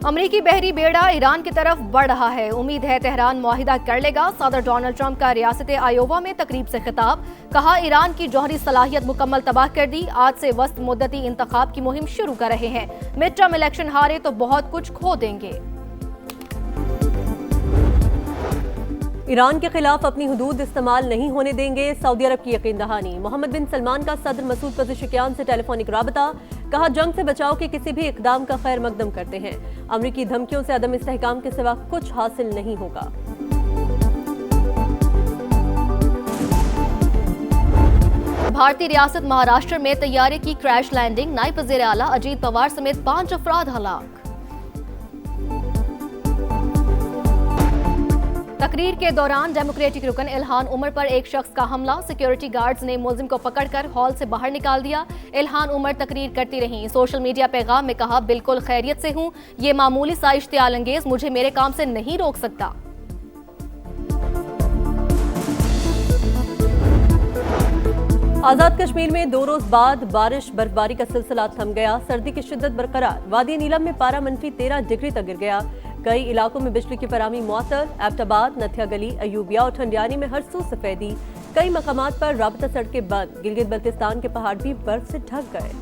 अमरीकी बहरी बेड़ा ईरान की तरफ बढ़ रहा है। उम्मीद है तेहरान मुआहिदा कर लेगा। सदर डोनाल्ड ट्रंप का रियासत आयोवा में तकरीब से खिताब। कहा, ईरान की जौहरी सलाहियत मुकम्मल तबाह कर दी। आज से वस्त मुद्दती इंतखाब की मुहिम शुरू कर रहे हैं। मिड टर्म इलेक्शन हारे तो बहुत कुछ खो देंगे। ईरान के खिलाफ अपनी हुदूद इस्तेमाल नहीं होने देंगे, सऊदी अरब की यकीन दहानी। मोहम्मद बिन सलमान का सदर मसूद पज़ेशिकियान से टेलीफोनिक राबता। कहा, जंग से बचाव के किसी भी इकदाम का खैर मकदम करते हैं। अमरीकी धमकियों से अदम इस्तेहकाम के सिवा कुछ हासिल नहीं होगा। भारतीय रियासत महाराष्ट्र में तैयारे की क्रैश लैंडिंग। नायब वज़ीर आला अजीत पवार समेत 5 अफराद हलाक। तकरीर के दौरान डेमोक्रेटिक रुकन इल्हान उमर पर एक शख्स का हमला। सिक्योरिटी गार्ड्स ने मुलजिम को पकड़कर हॉल से बाहर निकाल दिया। इल्हान उमर तकरीर करती रहीं। सोशल मीडिया पैगाम में कहा, बिल्कुल खैरियत से हूं। ये मामूली सा इश्तियाल अंगेज मुझे मेरे काम से नहीं रोक सकता। आजाद कश्मीर में 2 रोज बाद बारिश बर्फबारी का सिलसिला थम गया। सर्दी की शिद्दत बरकरार। वादी नीलम में पारा -13 डिग्री तक गिर गया। कई इलाकों में बिजली की फराहमी मुअत्तल। एबटाबाद, नथिया गली, अयूबिया और ठंडियानी में हर सू सफेदी। कई मकामात पर राबता सड़कें बंद। गिलगित बल्तिस्तान के पहाड़ भी बर्फ से ढक गए।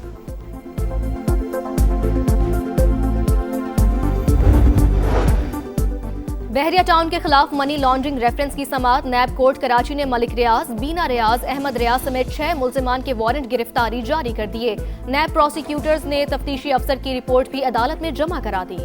बहरिया टाउन के खिलाफ मनी लॉन्ड्रिंग रेफरेंस की समाअत। नैब कोर्ट कराची ने मलिक रियाज, बीना रियाज, अहमद रियाज समेत 6 मुल्जिमान के वारंट गिरफ्तारी जारी कर दिए। नैब प्रोसिक्यूटर्स ने तफ्तीशी अफसर की रिपोर्ट भी अदालत में जमा करा दी।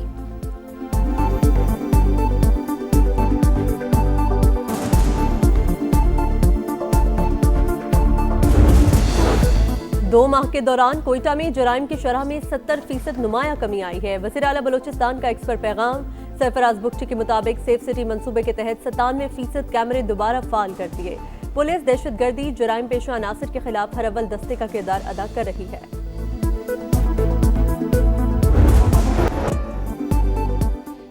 2 माह के दौरान कोयटा में जराइम की शरह में 70% नुमाया कमी आई है। वज़ीर आला बलोचिस्तान का एक्सपर्ट पैगाम। सरफराज बुख्ची के मुताबिक सेफ सिटी मंसूबे के तहत 97% कैमरे दोबारा फाल कर दिए। पुलिस दहशतगर्दी जराइम पेशा अनासर के खिलाफ हर अव्वल दस्ते का किरदार अदा कर रही है।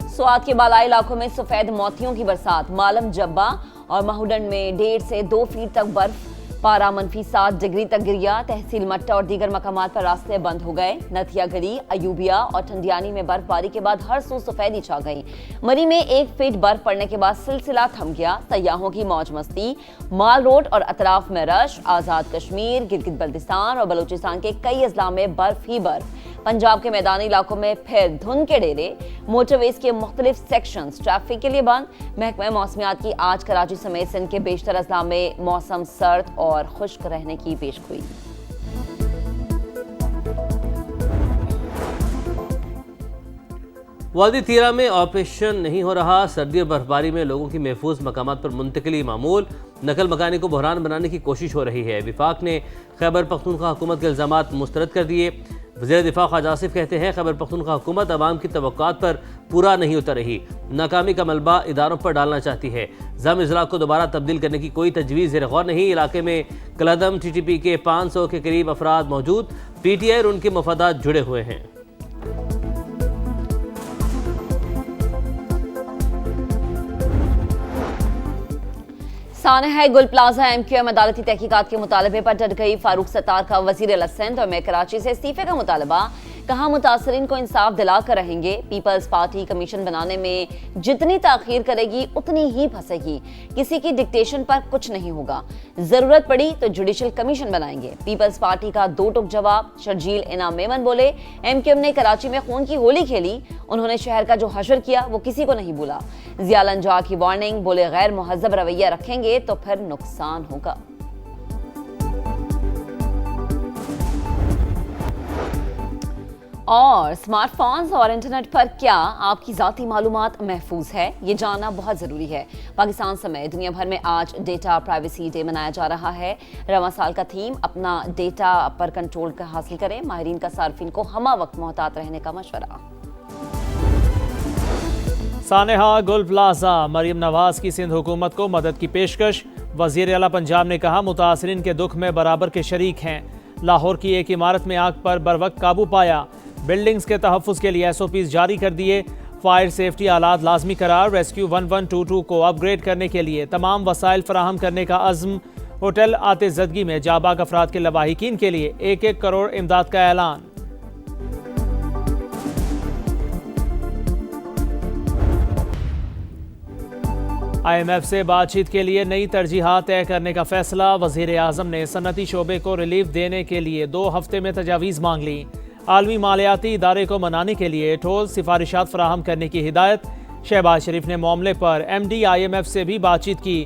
स्वात के बालाई इलाकों में सफेद मोतियों की बरसात। मालम जब्बा और महूडन में 1.5 से 2 फीट तक बर्फ। पारा -7 डिग्री तक गिरिया। तहसील मट्टा और दीगर मकामात पर रास्ते बंद हो गए। नथिया गली, अयूबिया और ठंडियानी में बर्फबारी के बाद हर सू सफेदी छा गई। मरी में 1 फीट बर्फ पड़ने के बाद सिलसिला थम गया। सयाहों की मौज मस्ती। माल रोड और अतराफ में रश। आजाद कश्मीर, गिलगित बल्तिस्तान और बलूचिस्तान के कई अजला में बर्फ ही बर्फ। पंजाब के मैदानी इलाकों में फिर धुंध के डेरे। मोटरवेज के मुख्तलिफ सेक्शंस ट्रैफिक के लिए बंद। महकमा मौसमियात की आज कराची समेत सिंध के बेशतर अजला में मौसम सर्द और खुश्क रहने की पेशगोई। वादी तीरा में ऑपरेशन नहीं हो रहा। सर्दी और बर्फबारी में लोगों की महफूज मकामात पर मुंतकिली मामूल। नकल मकानी को बहरान बनाने की कोशिश हो रही है। विफाक ने खैबर पख्तूनख्वा हुकूमत के इल्जामात मुस्तरद कर दिए। वज़ीर दिफा ख्वाजा आसिफ कहते हैं, खैबर पख्तूनख्वा हुकूमत अवाम की तवक्कुआत पर पूरा नहीं उतर रही। नाकामी का मलबा इदारों पर डालना चाहती है। ज़म इजला को दोबारा तब्दील करने की कोई तजवीज़ ज़ेर गौर नहीं। इलाके में कलदम TTP के 500 के करीब अफराद मौजूद। PTI और उनके मफादात जुड़े हुए हैं। सानहा गुल प्लाजा MQM अदालती तहकीकात के मुतालबे पर डट गई। फारूक सत्तार का वजीर अल सिंध और मैं कराची से इस्तीफे का मुतालबा। कहा, मुतासरीन को इंसाफ दिला कर रहेंगे। पीपल्स पार्टी कमीशन बनाने में जितनी ताखीर करेगी उतनी ही फंसेगी। किसी की डिक्टेशन पर कुछ नहीं होगा। जरूरत पड़ी तो जुडिशल कमीशन बनाएंगे। पीपल्स पार्टी का 2 टुक जवाब। शर्जील इनाम मेमन बोले, MQM ने कराची में खून की होली खेली। उन्होंने शहर का जो हशर किया वो किसी को नहीं भूला। जियालन जा की वार्निंग। बोले, गैर मुहज्जब रवैया रखेंगे तो फिर नुकसान होगा। और स्मार्टफोन्स और इंटरनेट पर क्या आपकी ज़ाती मालूमात महफूज है, ये जानना बहुत ज़रूरी है। पाकिस्तान समेत दुनिया भर में आज डेटा प्राइवेसी डे मनाया जा रहा है। रवां साल का थीम अपना डेटा पर कंट्रोल का हासिल करें। माहिरीन का सार्फिन को हमा वक्त मोहतात रहने का मशवरा। सानहा गुल प्लाजा, मरियम नवाज की सिंध हुकूमत को मदद की पेशकश। वज़ीर आला पंजाब ने कहा, मुतासरीन के दुख में बराबर के शरीक हैं। लाहौर की एक इमारत में आग पर बरवक्त काबू पाया। बिल्डिंग्स के तहफ़्फ़ुज़ के लिए SOPs जारी कर दिए। फायर सेफ्टी आलात लाजमी करार। रेस्क्यू 1122 को अपग्रेड करने के लिए तमाम वसाइल फराहम करने का अज़्म। होटल आतिज़दगी में जाबाग अफराद के लवाहिकीन के लिए 1-1 करोड़ इमदाद का ऐलान। IMF से बातचीत के लिए नई तरजीहात तय करने का फैसला। वजीर आजम ने सनती शोबे को रिलीफ देने के लिए 2 हफ्ते में तजावीज़ मांग ली। आलमी मालियाती इदारे को मनाने के लिए ठोस सिफारिशात फराहम करने की हिदायत। शहबाज शरीफ ने मामले पर MD IMF से भी बातचीत की।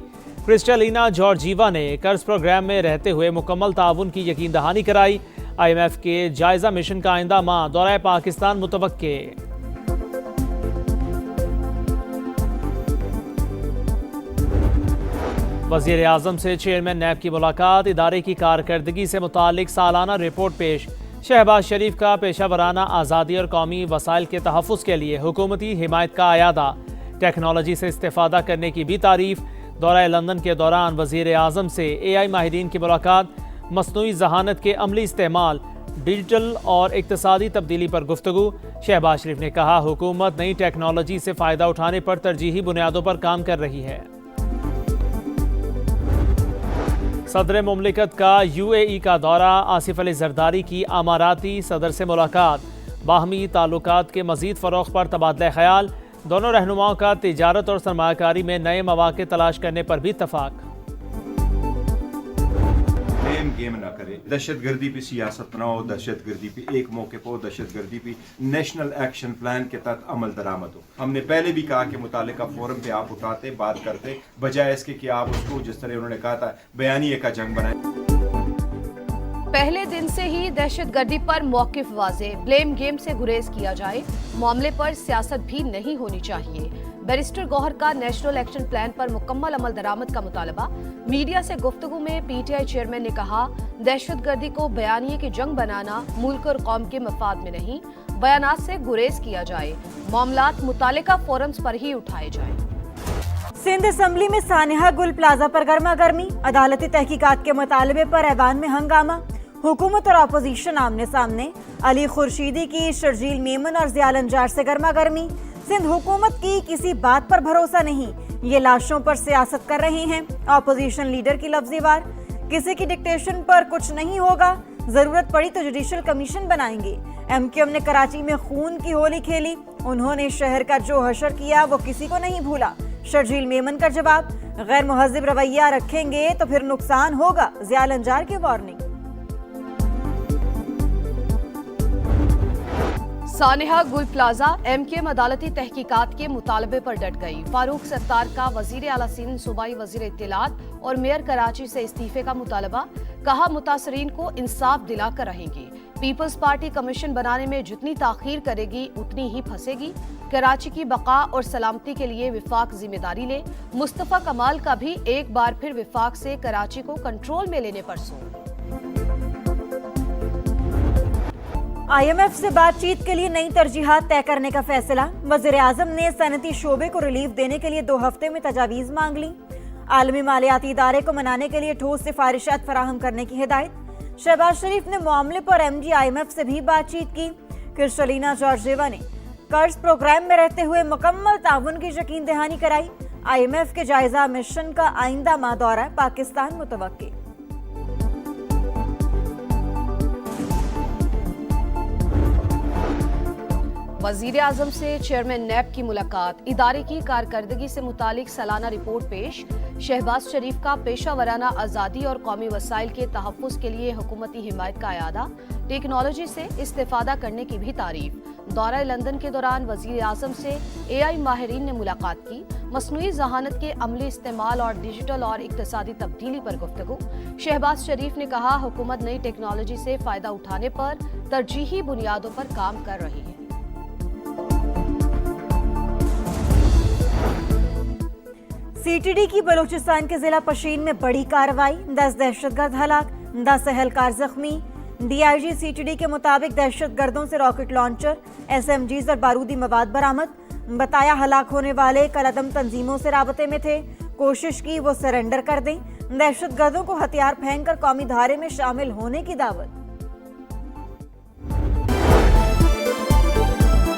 क्रिस्टलिना जॉर्जीवा ने कर्ज प्रोग्राम में रहते हुए मुकम्मल ताउन की यकीन दहानी कराई। IMF के जायजा मिशन का आइंदा माह दौरा पाकिस्तान मुतवक्के। वज़ीर आज़म से चेयरमैन नैब की मुलाकात। इदारे की कारकर्दगी से मुतालिक सालाना रिपोर्ट पेश। शहबाज शरीफ का पेशा वराना आज़ादी और कौमी वसाइल के तहफ़्फ़ुज़ के लिए हुकूमती हिमायत का अयादा। टेक्नोलॉजी से इस्तेफादा करने की भी तारीफ। दौरा लंदन के दौरान वज़ीर आज़म से AI माहिरीन की मुलाकात। मसनूई जहानत के अमली इस्तेमाल, डिजिटल और इक्तसादी तब्दीली पर गुफ्तगू। शहबाज शरीफ ने कहा हुकूमत नई टेक्नोलॉजी से फ़ायदा उठाने पर तरजीही बुनियादों पर काम कर रही है। सदर मुमलिकत का UAE का दौरा। आसिफ अली जरदारी की अमाराती सदर से मुलाकात। बाहमी ताल्लुकात के मज़ीद फ़रोग़ पर तबादला ख्याल। दोनों रहनुमाओं का तिजारत और सरमायाकारी में नए मौक़े तलाश करने पर भी इत्तफ़ाक़। गेम ना करे, दहशतगर्दी पे सियासत ना हो, दहशतगर्दी पे एक मौके पर दहशतगर्दी पे नेशनल एक्शन प्लान के तहत अमल दरामद हो। हमने पहले भी कहा कि मुतालिका फोरम पे आप उठाते बात करते, बजाय इसके कि आप उसको जिस तरह उन्होंने कहा था बयानिए का जंग बनाए। पहले दिन से ही दहशतगर्दी पर मौकिफ वाज़े। ब्लेम गेम से गुरेज किया जाए, मामले पर सियासत भी नहीं होनी चाहिए। बैरिस्टर गौहर का नेशनल एक्शन प्लान पर मुकम्मल अमल दरामद का मुतालबा। मीडिया से गुफ्तगू में PTI चेयरमैन ने कहा दहशतगर्दी को बयानिए की जंग बनाना मुल्क और कौम के मफाद में नहीं, बयानात से गुरेज किया जाए, मामलात मुतालिका फोरम्स पर ही उठाए जाए। सिंध असम्बली में सानिहा गुल प्लाजा पर गर्मा गर्मी। अदालती तहकीकात के मुतालबे पर ऐवान में हंगामा। हुकूमत और अपोजिशन आमने सामने। अली खुर्शीदी की शर्जील मेमन और ज़िया लंजार से गर्मा गर्मी। सिंध हुकूमत की किसी बात पर भरोसा नहीं, ये लाशों पर सियासत कर रहे हैं। अपोजिशन लीडर की लफ्ज़ी वार। किसी की डिक्टेशन पर कुछ नहीं होगा, जरूरत पड़ी तो जुडिशल कमीशन बनाएंगे। MQM ने कराची में खून की होली खेली। उन्होंने शहर का जो हशर किया वो किसी को नहीं भूला। शर्जील मेमन का जवाब, गैर मुहज़्ज़िब रवैया रखेंगे तो फिर नुकसान होगा। ज़िया लंजार की वार्निंग। सानिहा गुल प्लाजा। MQM अदालती तहकीकात के मुतालबे पर डट गई। फारूक सत्तार का वजीर आला सिंध, सूबाई वजीर इत्तलात और मेयर कराची से इस्तीफे का मुतालबा। कहा मुतासरीन को इंसाफ दिलाकर रहेंगे। पीपल्स पार्टी कमीशन बनाने में जितनी ताखीर करेगी उतनी ही फंसेगी। कराची की बका और सलामती के लिए विफाक जिम्मेदारी ले। मुस्तफा कमाल का भी एक बार फिर विफाक से कराची को कंट्रोल में लेने पर जोर। IMF से बातचीत के लिए नई तरजीहात तय करने का फैसला। वज़ीर आज़म ने सनती शोबे को रिलीफ देने के लिए 2 हफ्ते में तजावीज़ मांग ली। आलमी मालियाती इदारे को मनाने के लिए ठोस सिफारिशात फराहम करने की हिदायत। शहबाज शरीफ ने मामले पर MD IMF से भी बातचीत की। क्रिस्टलिना जॉर्जीवा ने कर्ज प्रोग्राम में रहते हुए मुकम्मल ताउन की यकीन दहानी कराई। IMF के जायजा मिशन का आइंदा माह दौरा पाकिस्तान मुतवक्के। वज़ीर आज़म से चेयरमैन नैब की मुलाकात। इदारे की कारकर्दगी से मुतालिक सालाना रिपोर्ट पेश। शहबाज शरीफ का पेशा वराना आज़ादी और कौमी वसाइल के तहफ़्फ़ुज़ के लिए हुकूमती हिमायत का अयादा। टेक्नोलॉजी से इस्तेफादा करने की भी तारीफ। दौरा लंदन के दौरान वज़ीर आज़म से AI माहिरीन ने मुलाकात की। मसनूई जहानत के अमली इस्तेमाल और डिजिटल और इक्तसादी तब्दीली पर गुफ्तगू। शहबाज शरीफ ने कहा हुकूमत नई टेक्नोलॉजी से फ़ायदा उठाने पर तरजीही बुनियादों पर काम कर रही है। CTD की बलूचिस्तान के जिला पशीन में बड़ी कार्रवाई। 10 दहशतगर्द हलाक, 10 एहलकार जख्मी। DIG CTD के मुताबिक दहशतगर्दों से रॉकेट लॉन्चर, SMGs और बारूदी मवाद बरामद। बताया हलाक होने वाले कलअदम तंजीमों से राबते में थे। कोशिश की वो सरेंडर कर दें। दहशतगर्दों को हथियार फेंक कर कौमी धारे में शामिल होने की दावत।